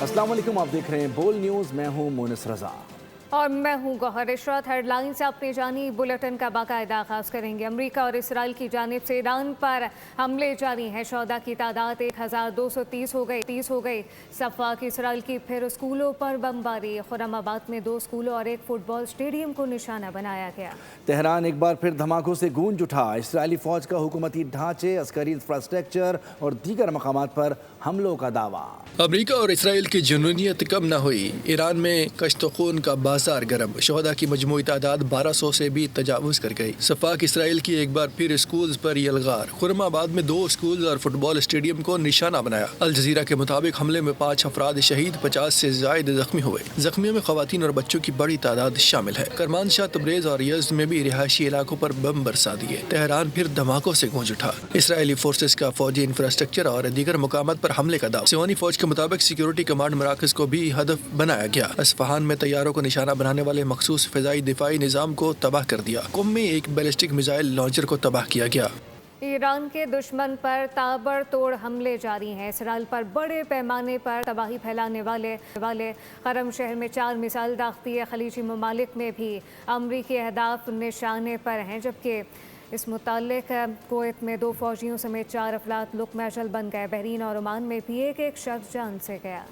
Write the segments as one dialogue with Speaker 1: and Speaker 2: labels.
Speaker 1: अस्सलाम वालेकुम, आप देख रहे हैं बोल न्यूज़। मैं हूं मोनिस रजा
Speaker 2: और मैं हूं गौहर इशरत। हेडलाइन से अपनी जानी बुलेटिन का बाकायदा आगाज़ करेंगे। अमेरिका और इसराइल की जानिब से ईरान पर हमले जारी हैं। शोहदा की तादाद 1230 हो गई। सफाक इसराइल की फिर स्कूलों पर बमबारी। खुरमाबाद में 2 स्कूलों और एक फुटबॉल स्टेडियम को निशाना बनाया गया।
Speaker 1: तेहरान एक बार फिर धमाकों से गूंज उठा। इसराइली फौज का हुकूमती ढांचे, अस्करी इंफ्रास्ट्रक्चर और दीगर मकामात पर हमलों का दावा।
Speaker 3: अमेरिका और इसराइल की जुनूनियत कम न हुई। ईरान में कश्त खून का बाजार गर्म। शोहदा की मजमूई तादाद 1200 से भी तजावुज कर गई। सफाक इसराइल की एक बार फिर स्कूल्स पर यलगार। खुरमाबाद में 2 स्कूल और फुटबॉल स्टेडियम को निशाना बनाया। अल जजीरा के मुताबिक हमले में 5 अफराद शहीद, 50 से जायद जख्मी हुए। जख्मियों में खवातीन और बच्चों की बड़ी तादाद शामिल है। करमानशाह, तबरेज और यज़्द में भी रिहायशी इलाकों पर बम बरसा दिए। तेहरान फिर धमाकों से गूंज उठा। इसराइली फोर्सेस का फौजी इंफ्रास्ट्रक्चर और दीगर मुकामात पर हमले का दावा। सियोनी फौज के मुताबिक सिक्योरिटी कमांड मराकज को भी हदफ बनाया गया। अस्फहान में तैयारों को निशाना बनाने वाले मखसूस फिजाई दिफाई निजाम को तबाह कर दिया। कुम में एक बैलिस्टिक मिसाइल लॉन्चर को तबाह किया गया।
Speaker 2: ईरान के दुश्मन पर ताबड़तोड़ हमले जारी हैं। इसराइल पर बड़े पैमाने पर तबाही फैलाने वाले करम शहर में 4 मिसाइल दागती। खलीजी ममालिक में भी अमरीकी अहदाफ निशाने पर हैं, जबकि इस मुतालिक कुवैत में 2 फौजियों समेत 4 अफराद लुक़्मा अजल बन गए। बहरीन और ओमान में भी एक शख्स जान से गया।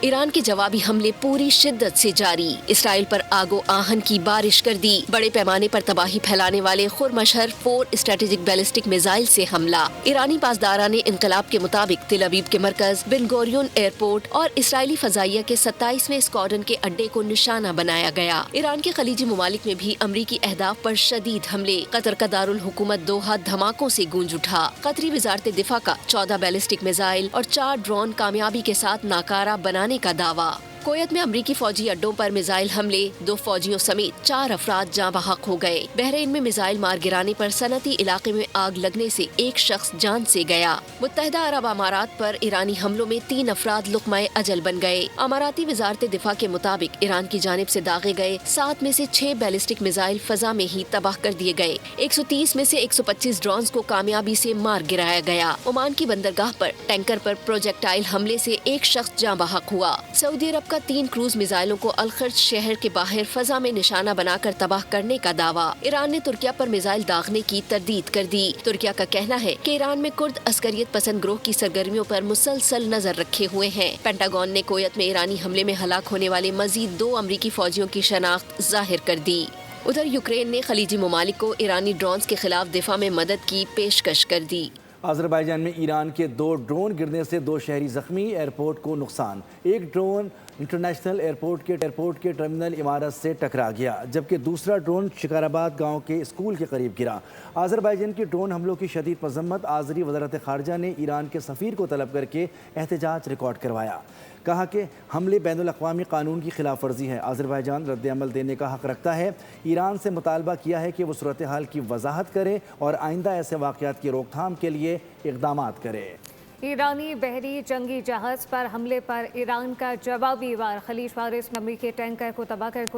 Speaker 4: ईरान के जवाबी हमले पूरी शिद्दत से जारी। इसराइल पर आगो आहन की बारिश कर दी। बड़े पैमाने पर तबाही फैलाने वाले खुरमशहर 4 स्ट्रेटेजिक बैलिस्टिक मिसाइल से हमला। ईरानी पासदारान इनकलाब के मुताबिक तिल अवीव के मरकज, बिन गोरियन एयरपोर्ट और इसराइली फजाइया के 27वें स्क्वाड्रन के अड्डे को निशाना बनाया गया। ईरान के खलीजी ममालिक में भी अमरीकी अहदाफ पर शदीद हमले। कतर का दारुल हुकूमत दोहा धमाकों से गूंज उठा। कतरी वजारत दिफा का 14 बैलिस्टिक मिसाइल और 4 ड्रोन कामयाबी के साथ नाकारा बनाने का दावा। कुवैत में अमरीकी फौजी अड्डों पर मिसाइल हमले, 2 फौजियों समेत 4 अफराद जाँ बहक हो गए। बहरीन में मिसाइल मार गिराने पर सनती इलाके में आग लगने से एक शख्स जान से गया। मुत्तहिदा अरब अमारात पर ईरानी हमलों में 3 अफराद लुक़्मा अजल बन गए। अमाराती वजारत दिफा के मुताबिक ईरान की जानिब से दागे गए 7 में से 6 बैलिस्टिक मिसाइल फजा में ही तबाह कर दिए गए। 130 में से 125 ड्रोन को कामयाबी से मार गिराया गया। ओमान की बंदरगाह पर टैंकर पर प्रोजेक्टाइल हमले से एक शख्स जाँ बहक हुआ। सऊदी अरब का 3 क्रूज मिसाइलों को अलखर्ज शहर के बाहर फजा में निशाना बनाकर तबाह करने का दावा। ईरान ने तुर्किया पर मिसाइल दागने की तरदीद कर दी। तुर्किया का कहना है कि ईरान में कुर्द अस्करियत पसंद ग्रोह की सरगर्मियों पर मुसलसल नजर रखे हुए हैं। पेंटागन ने कुवैत में ईरानी हमले में हलाक होने वाले मजीद 2 अमरीकी फौजियों की शनाख्त जाहिर कर दी। उधर यूक्रेन ने खलीजी ममालिक को ईरानी ड्रोन के खिलाफ दिफा में मदद की पेशकश कर दी।
Speaker 1: अजरबैजान में ईरान के 2 ड्रोन गिरने से 2 शहरी जख्मी, एयरपोर्ट को नुकसान। एक ड्रोन इंटरनेशनल एयरपोर्ट के टर्मिनल इमारत से टकरा गया, जबकि दूसरा ड्रोन शिकाराबाद गांव के स्कूल के करीब गिरा। अजरबैजान के ड्रोन हमलों की शदीद मजम्मत। आज़री वज़ारत ख़ारजा ने ईरान के सफ़ीर को तलब करके एहतजाज रिकॉर्ड करवाया। कहा कि हमले बैनुल अक़वामी कानून की खिलाफ वर्जी है। अजरबैजान रद्द-ए-अमल देने का हक़ रखता है। ईरान से मुतालबा किया है कि वो सूरत हाल की वजाहत करे और आइंदा ऐसे वाक़यात की रोकथाम के लिए इक़दामात करे।
Speaker 2: ईरानी बहरी जंगी जहाज़ पर हमले पर ईरान का जवाबी वार। खलीज फारिस में अमरीकी टैंकर को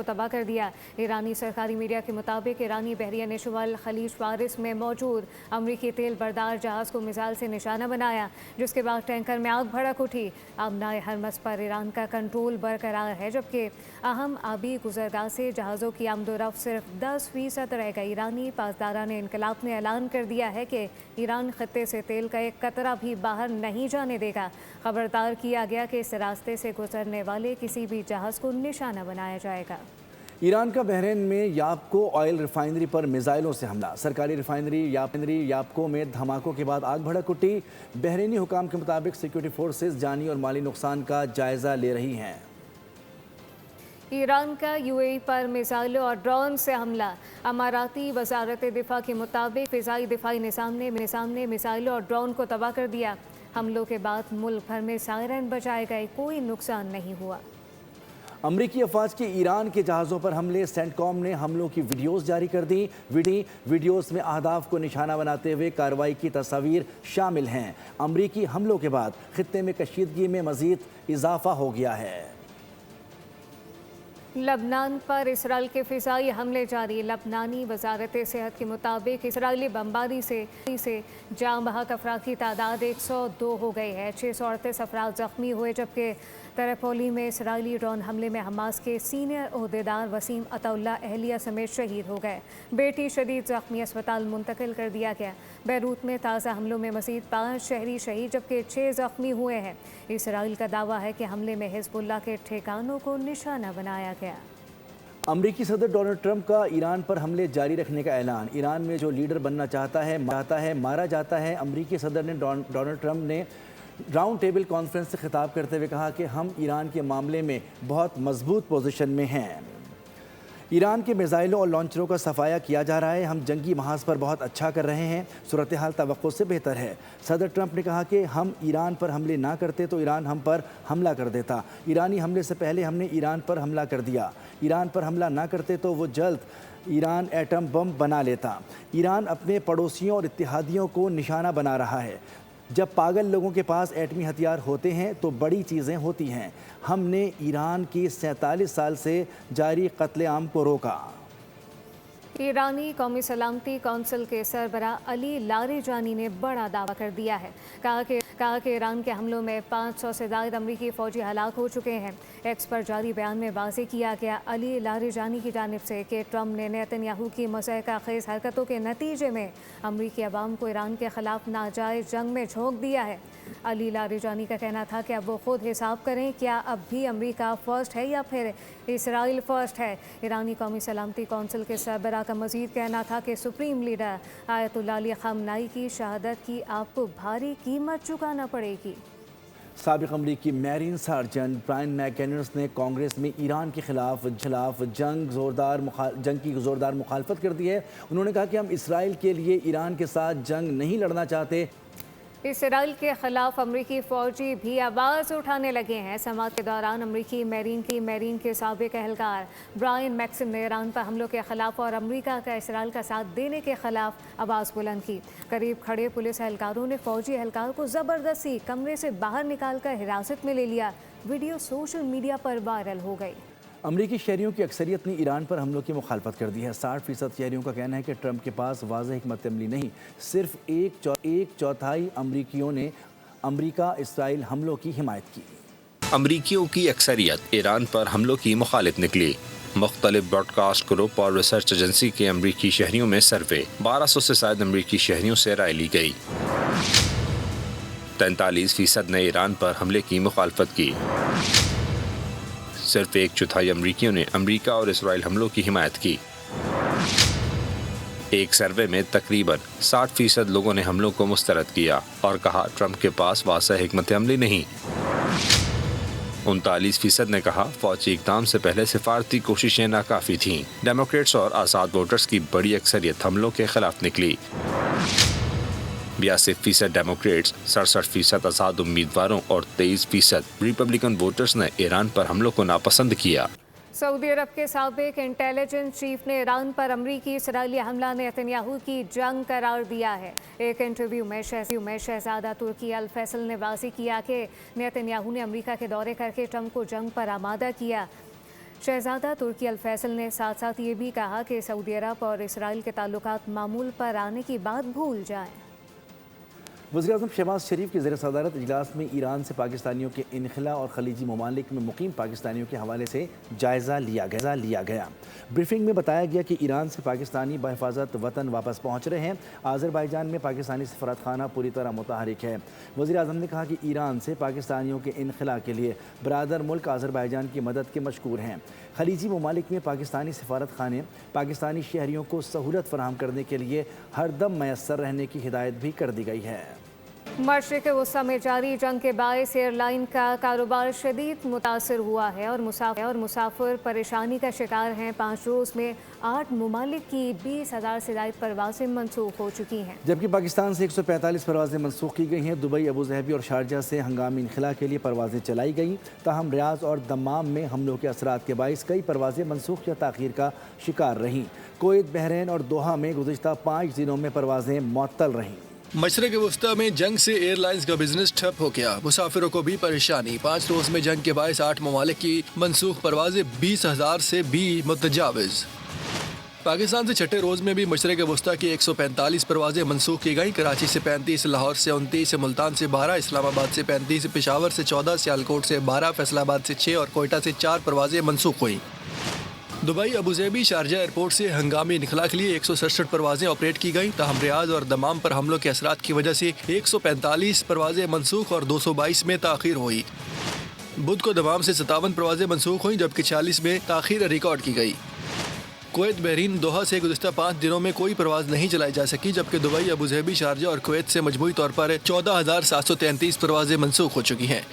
Speaker 2: तबाह कर दिया। ईरानी सरकारी मीडिया के मुताबिक ईरानी बहरिया ने शुमाल खलीज फारिस में मौजूद अमरीकी तेल बरदार जहाज़ को मिसाइल से निशाना बनाया, जिसके बाद टैंकर में आग भड़क उठी। आबनाए हरमस पर ईरान का कंट्रोल बरकरार है, जबकि अहम आबी गुजरगाह से जहाज़ों की आमदोरफ्त सिर्फ 10% रह गई। ईरानी पासदारान इनकलाब ने ऐलान कर दिया है कि ईरान खत्ते से तेल का एक कतरा भी बाहर नहीं जाने देगा। खबरदार किया गया कि इस रास्ते से गुजरने वाले किसी भी जहाज़ को निशाना बनाया जाएगा।
Speaker 1: ईरान का बहरीन में यापको ऑयल रिफाइनरी पर मिसाइलों से हमला। सरकारी रिफाइनरी यापको में धमाकों के बाद आग भड़क उठी। बहरीनी हुकाम के मुताबिक सिक्योरिटी फोर्सेस जानी और माली नुकसान का जायजा ले रही हैं।
Speaker 2: ईरान का यूएई पर मिसाइलों और ड्रोन से हमला। अमाराती वजारत दिफा के मुताबिक फ़िज़ाई दिफाई निज़ाम ने मिसाइलों और ड्रोन को तबाह कर दिया। हमलों के बाद मुल्क भर में सायरन बजाए गए, कोई नुकसान नहीं हुआ।
Speaker 1: अमरीकी अफवाज के ईरान के जहाज़ों पर हमले। सेंटकॉम ने हमलों की वीडियोस जारी कर दी। वीडियोस में अहदाफ को निशाना बनाते हुए कार्रवाई की तस्वीर शामिल हैं। अमरीकी हमलों के बाद खित्ते में कशीदगी में मज़ीद इजाफा हो गया है।
Speaker 2: लबनान पर इसराइल के फ़िज़ाई हमले जारी। लबनानी वजारत सेहत के मुताबिक इसराइली बमबारी से जाँ बहक अफराद की तादाद 102 हो गई है। 638 अफराद ज़ख्मी हुए, जबकि तरेपोली में इसराइली ड्रोन हमले में हमास के सीनियर ओहदेदार वसीम अताउल्ला अहलिया समेत शहीद हो गए। बेटी शदीद जख्मी अस्पताल मुंतकिल कर दिया गया। बैरूत में ताज़ा हमलों में मज़ीद 5 शहरी शहीद जबकि 6 जख्मी हुए हैं। इसराइल का दावा है कि हमले में हिज़्बुल्लाह के ठिकानों को निशाना बनाया गया।
Speaker 1: अमरीकी सदर डोनाल्ड ट्रंप का ईरान पर हमले जारी रखने का ऐलान। ईरान में जो लीडर बनना चाहता है मारा जाता है। अमरीकी सदर ने डोनाल्ड ट्रंप ने राउंड टेबल कॉन्फ्रेंस से खिताब करते हुए कहा कि हम ईरान के मामले में बहुत मजबूत पोजीशन में हैं। ईरान के मिसाइलों और लॉन्चरों का सफाया किया जा रहा है। हम जंगी महाज पर बहुत अच्छा कर रहे हैं। सूरत हाल तवक्को से बेहतर है। सदर ट्रंप ने कहा कि हम ईरान पर हमले ना करते तो ईरान हम पर हमला कर देता। ईरानी हमले से पहले हमने ईरान पर हमला कर दिया। ईरान पर हमला ना करते तो वो जल्द ईरान एटम बम बना लेता। ईरान अपने पड़ोसियों और इत्तेहादियों को निशाना बना रहा है। जब पागल लोगों के पास एटमी हथियार होते हैं तो बड़ी चीज़ें होती हैं। हमने ईरान की 47 साल से जारी कत्लेआम को रोका।
Speaker 2: ईरानी कौमी सलामती कौंसिल के सरबरा अली लारिजानी ने बड़ा दावा कर दिया है। कहा कि ईरान के हमलों में 500 से ज़ायद अमरीकी फ़ौजी हलाक हो चुके हैं। एक्स पर जारी बयान में वाज़ेह किया गया अली लारिजानी की जानिब से कि ट्रंप ने नेतन्याहू की मज़ाक़ा ख़ेज़ हरकतों के नतीजे में अमरीकी अवाम को ईरान के ख़िलाफ़ नाजायज़ जंग में झोंक दिया है। अली लारिजानी का कहना था कि अब वो खुद हिसाब करें, क्या अब भी अमरीका फ़र्स्ट है या फिर इसराइल फ़र्स्ट है। ईरानी कौमी सलामती कौंसिल के सरबराह का मज़ीद कहना था कि सुप्रीम लीडर आयतुल्लाह अली ख़ामनाई की शहादत की आपको भारी कीमत चुकाना पड़ेगी।
Speaker 1: साबिक़ अमरीकी मैरीन सार्जेंट ब्रायन मैकेनर्स ने कांग्रेस में ईरान के खिलाफ जंग की ज़ोरदार मुखालफत कर दी है। उन्होंने कहा कि हम इसराइल के लिए ईरान के साथ जंग नहीं लड़ना चाहते।
Speaker 2: इसराइल के खिलाफ अमरीकी फ़ौजी भी आवाज़ उठाने लगे हैं। समात के दौरान अमरीकी मैरीन के साबिक़ एहलकार ब्रायन मैक्सिम ने ईरान पर हमलों के ख़िलाफ़ और अमरीका का इसराइल का साथ देने के ख़िलाफ़ आवाज़ बुलंद की। करीब खड़े पुलिस एहलकारों ने फ़ौजी एहलकार को ज़बरदस्ती कमरे से बाहर निकाल कर हिरासत में ले लिया। वीडियो सोशल मीडिया पर वायरल हो गई।
Speaker 1: अमरीकी शहरियों की अक्सरियत ने ईरान पर हमलों की मुखालफत कर दी है। 60% शहरियों का कहना है कि ट्रंप के पास वाज़ेह हिकमत अमली नहीं, सिर्फ एक चौथाई अमरीकियों ने अमरीका इसराइल हमलों की हिमायत की।
Speaker 5: अमरीकियों की अक्सरियत ईरान पर हमलों की मुखालिफ निकली। मुख्तलिफ ब्रॉडकास्ट ग्रुप और रिसर्च एजेंसी के अमरीकी शहरियों में सर्वे 1200 से ज़ायद अमरीकी शहरियों से राय ली गई। 43% ने ईरान पर हमले की मुखालफत की। सिर्फ 1/4 अमरीकियों ने अमरीका और इसराइल हमलों की हिमायत की। एक सर्वे में तकरीबन 60% लोगों ने हमलों को मुस्तरद किया और कहा ट्रंप के पास वाज़ेह हिकमत अमली नहीं। 39% ने कहा फौजी इक़दाम से पहले सिफारती कोशिशें नाकाफ़ी थीं। डेमोक्रेट्स और आज़ाद वोटर्स की बड़ी अक्सरियत हमलों के खिलाफ निकली। 82% डेमोक्रेट्स, 67% आज़ाद उम्मीदवारों और 23% रिपब्लिकन वोटर्स ने ईरान पर हमलों को नापसंद किया।
Speaker 2: सऊदी अरब के साबिक़ इंटेलिजेंस चीफ ने ईरान पर अमरीकी इसराइली हमला नेतन्याहू की जंग करार दिया है। एक इंटरव्यू में शहजादा तुर्की अल फैसल ने वाज़ेह किया कि नेतन्याहू ने अमरीका के दौरे करके ट्रंप को जंग पर आमादा किया। शहजादा तुर्की अल फैसल ने साथ साथ ये भी कहा कि सऊदी अरब और इसराइल के ताल्लुकात मामूल पर आने की बात भूल जाएं।
Speaker 1: वज़ीर-ए-आज़म शहबाज शरीफ की ज़ेर सदारत इजलास में ईरान से पाकिस्तानियों के इनखला और खलीजी ममालिक में मुकीम पाकिस्तानियों के हवाले से जायज़ा लिया गया। ब्रीफिंग में बताया गया कि ईरान से पाकिस्तानी बहिफाजत वतन वापस पहुँच रहे हैं। आज़रबाईजान में पाकिस्तानी सफारतखाना पूरी तरह मुतहरिक है। वज़ीर-ए-आज़म ने कहा कि ईरान से पाकिस्तानियों के इनखला के लिए बरादर मुल्क आज़रबाईजान की मदद के मशकूर हैं। खलीजी ममालिक में पाकिस्तानी सफारतखाने पाकिस्तानी शहरियों को सहूलत फराहम करने के लिए हरदम मैसर रहने की हिदायत भी कर दी गई है।
Speaker 2: मशरिक़ वस्ता में जारी जंग के बायस एयरलाइन का कारोबार शदीद मुतासर हुआ है और मुसाफिर परेशानी का शिकार हैं। 5 रोज़ में 8 ममालिक की 20,000 से ज़ायद परवाज़ें मनसूख हो चुकी हैं,
Speaker 1: जबकि पाकिस्तान से 145 परवाज़ें मनसूख की गई हैं। दुबई, अबू ज़हबी और शारजा से हंगामी इनखला के लिए परवाज़ें चलाई गई। ताहम रियाज और दम्माम में हमलों के असरात के बायस कई परवाज़ें मनसूख या ताख़ीर का शिकार रहीं। कुवैत, बहरीन और दोहा में गुज़िश्ता 5 दिनों में परवाज़ें मुअत्तल रहीं।
Speaker 3: मशरिक़ वस्ता में जंग से एयरलाइंस का बिजनेस ठप हो गया। मुसाफिरों को भी परेशानी। 5 रोज़ में जंग के बायस 8 ममालिक की मनसूख परवाज़ें 20,000 से भी मुतजाविज़। पाकिस्तान से छठे रोज में भी मशरक़ वस्ती की 145 परवाजें मनसूख की गई। कराची से 35, लाहौर से 29, मुल्तान से 12, इस्लामाबाद से 35, पेशावर से 14, सियालकोट से 12, फैसलाबाद से 6 और कोयटा से 4 परवाजें मनसूख हुई। दुबई, अबूज़ेबी, शारजा एयरपोर्ट से हंगामी निकला के लिए 167 परवाजें ऑपरेट की गई। ताहम रियाद और दमाम पर हमलों के असरात की वजह से 145 परवाजें मनसूख और 222 में ताख़ीर हुई। बुध को दमाम से 57 परवाजें मनसूख हुई, जबकि 46 में ताख़ीर रिकॉर्ड की गई। कुवैत, बहरीन, दोहा से गुज़िश्ता 5 दिनों में कोई परवाज़ नहीं चलाई जा सकी, जबकि दुबई, अबूज़ेबी, शारजा और कुवैत से मजमूई तौर पर 14,733 परवाजें मनसूख हो चुकी हैं।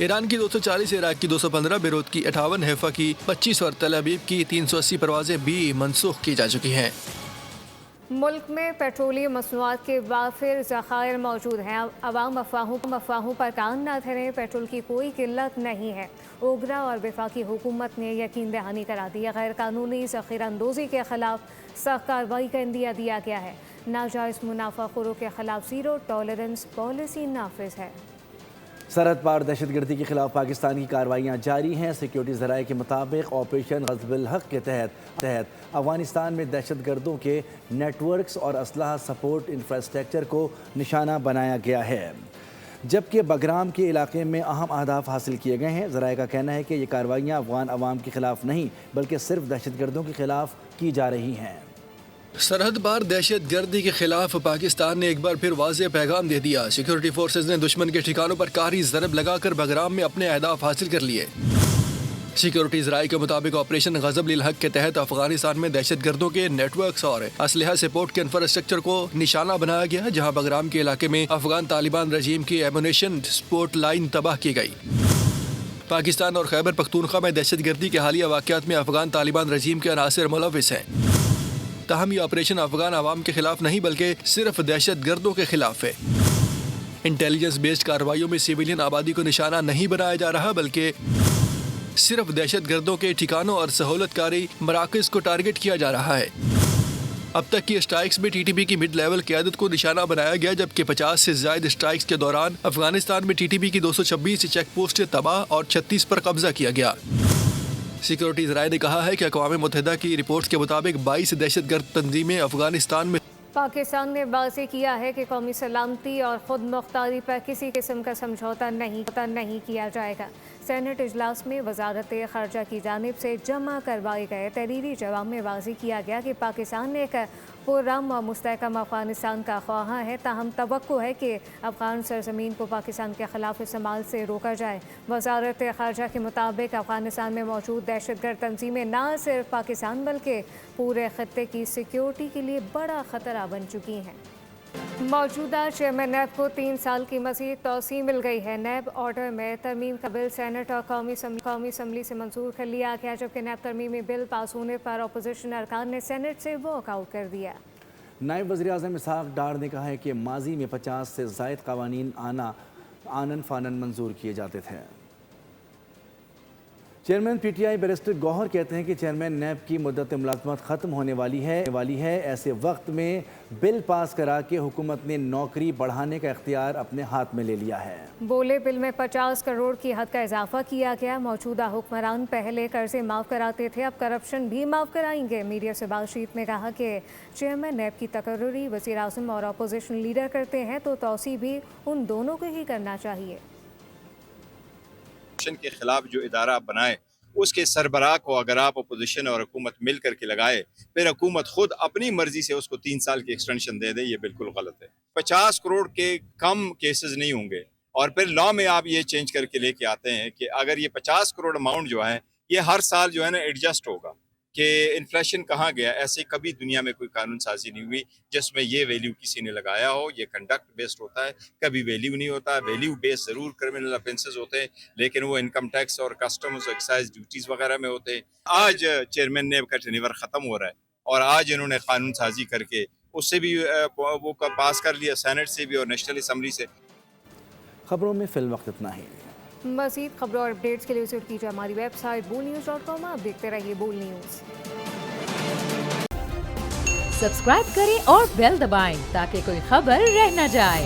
Speaker 3: ईरान की 240, इराक की 215, बेरूत की 58, हैफा की 25 और तल अबीब की 380 परवाजें भी मनसूख की जा चुकी हैं।
Speaker 2: मुल्क में पेट्रोलियम मसनूआत के वाफिर ज़खायर मौजूद हैं। अवाम अफवाहों पर कान न धरें, पेट्रोल की कोई किल्लत नहीं है। ओगरा और वफाकी हुकूमत ने यकीन दहानी करा दी। गैर कानूनी ज़ख़ीरा अंदोज़ी के खिलाफ सख्त कार्रवाई का इंदिया दिया गया है। नाजायज़ मुनाफाखोरों के खिलाफ ज़ीरो टॉलरेंस पॉलिसी नाफिज है।
Speaker 1: सरहद पार दहशतगर्दी के खिलाफ पाकिस्तान की कार्रवाइयाँ जारी हैं। सिक्योरिटी ज़राए के मुताबिक ऑपरेशन ग़ज़्बुल हक़ के तहत अफ़ग़ानिस्तान में दहशतगर्दों के नेटवर्क्स और असलहा सपोर्ट इंफ्रास्ट्रक्चर को निशाना बनाया गया है, जबकि बगराम के इलाके में अहम अहदाफ हासिल किए गए हैं। ज़राए का कहना है कि ये कार्रवाइयाँ अफ़गान अवाम के ख़िलाफ़ नहीं बल्कि सिर्फ दहशतगर्दों के ख़िलाफ़ की जा रही हैं।
Speaker 3: सरहद पार दहशत गर्दी के खिलाफ पाकिस्तान ने एक बार फिर वाज़ेह पैगाम दे दिया। सिक्योरिटी फोर्सेज ने दुश्मन के ठिकानों पर कारी ज़रब लगाकर बगराम में अपने अहदाफ हासिल कर लिए। सिक्योरिटी ज़राए के मुताबिक ऑपरेशन ग़ज़्बुल हक़ के तहत अफगानिस्तान में दहशत गर्दों के नेटवर्क्स और असलहा सपोर्ट के इंफ्रास्ट्रक्चर को निशाना बनाया गया, जहाँ बगराम के इलाके में अफगान तालिबान रजीम की एमुनेशन सपोर्ट लाइन तबाह की गई। पाकिस्तान और खैबर पख्तूनख्वा में दहशत गर्दी के हालिया वाक़यात में अफगान तालिबान रजीम के अनासिर मुलव्विस हैं। ताहम ये ऑपरेशन अफगान अवाम के खिलाफ नहीं बल्कि सिर्फ दहशत गर्दों के खिलाफ है। इंटेलिजेंस बेस्ड कार्रवाइयों में सिविलियन आबादी को निशाना नहीं बनाया जा रहा बल्कि सिर्फ दहशत गर्दों के ठिकानों और सहूलतकारी मराकज़ को टारगेट किया जा रहा है। अब तक की स्ट्राइक्स में TTP की मिड लेवल क़यादत को निशाना बनाया गया, जबकि 50 से ज़ायद स्ट्राइक्स के दौरान अफगानिस्तान में TTP की 226 चेक पोस्टें तबाह और 36 पर कब्जा किया गया। सिक्योरिटी ज़राए ने कहा है कि अक़वाम मुत्तहिदा की रिपोर्ट्स के मुताबिक 22 दहशतगर्द तंजीमें अफगानिस्तान में।
Speaker 2: पाकिस्तान ने वाज़ेह किया है कि कौमी सलामती और ख़ुद मुख्तारी पर किसी किस्म का समझौता नहीं किया जाएगा। सेनेट इजलास में वजारत ख़ारजा की जानिब से जमा करवाए गए तहरीरी जवाब में वाज़ेह किया गया कि पाकिस्तान एक पुरअमन और मुस्तहकम अफ़गानिस्तान का ख्वाहां है, ताहम तवक्को है कि अफ़गान सरज़मीन को पाकिस्तान के ख़िलाफ़ इस्तेमाल से रोका जाए। वजारत ख़ारजा के मुताबिक अफ़गानिस्तान में मौजूद दहशतगर्द तंजीमें न सिर्फ पाकिस्तान बल्कि पूरे ख़त्ते की सिक्योरिटी के लिए बड़ा ख़तरा बन चुकी हैं। मौजूदा चेयरमैन नैब को 3 साल की मज़ीद तौसीह मिल गई है। नैब ऑर्डर में तरमीम का बिल सेनेट और कौमी असम्बली से मंजूर कर लिया गया, जबकि नैब तरमीमी बिल पास होने पर अपोजिशन अरकान ने सेनेट से वॉकआउट कर दिया।
Speaker 1: नायब वज़ीर-ए-आज़म इसहाक़ डार ने कहा है कि माजी में 50 से ज़ायद क़वानीन आनन फ़ानन मंजूर किए जाते थे। चेयरमैन PTI बैरिस्टर गौहर कहते हैं कि चेयरमैन नैब की मुद्दत मुलाज़मत ख़त्म होने वाली है। ऐसे वक्त में बिल पास करा के हुकूमत ने नौकरी बढ़ाने का इख्तियार अपने हाथ में ले लिया है। बोले
Speaker 2: बिल में 50 करोड़ की हद का इजाफा किया गया। मौजूदा हुक्मरान पहले कर्जे माफ़ कराते थे, अब करप्शन भी माफ़ कराएंगे। मीडिया से बातचीत में कहा कि चेयरमैन नैब की तकर्री वज़ीर-ए-आज़म और अपोजिशन लीडर करते हैं तो तौसीह भी उन दोनों को ही करना चाहिए।
Speaker 6: के खिलाफ जो इदारा बनाए उसके सरबराह को अगर आप अपोजिशन और हुकूमत मिल करके लगाए, फिर हुकूमत खुद अपनी मर्जी से उसको 3 साल की एक्सटेंशन दे दे, ये बिल्कुल गलत है। 50 करोड़ के कम केसेस नहीं होंगे और फिर लॉ में आप ये चेंज करके लेके आते हैं कि अगर ये 50 करोड़ अमाउंट जो है ये हर साल जो है ना एडजस्ट होगा कि इन्फ्लेशन कहाँ गया। ऐसे कभी दुनिया में कोई कानून साजी नहीं हुई जिसमें ये वैल्यू किसी ने लगाया हो। ये कंडक्ट बेस्ड होता है, कभी वैल्यू नहीं होता। वैल्यू बेस्ड ज़रूर क्रिमिनल ऑफेंसेस होते हैं, लेकिन वो इनकम टैक्स और कस्टम्स एक्साइज ड्यूटीज़ वगैरह में होते हैं। आज चेयरमैन ने का टेन्योर ख़त्म हो रहा है और आज इन्होंने कानून साजी करके उससे भी वो पास कर लिया, सेनेट से भी और नेशनल असम्बली से।
Speaker 1: खबरों में फिल वक्त इतना ही।
Speaker 2: मज़ीद खबरों और अपडेट्स के लिए विजिट कीजिए हमारी वेबसाइट boolnews.com। आप देखते रहिए बोल न्यूज़।
Speaker 7: सब्सक्राइब करें और बेल दबाएं ताकि कोई खबर रह न जाए।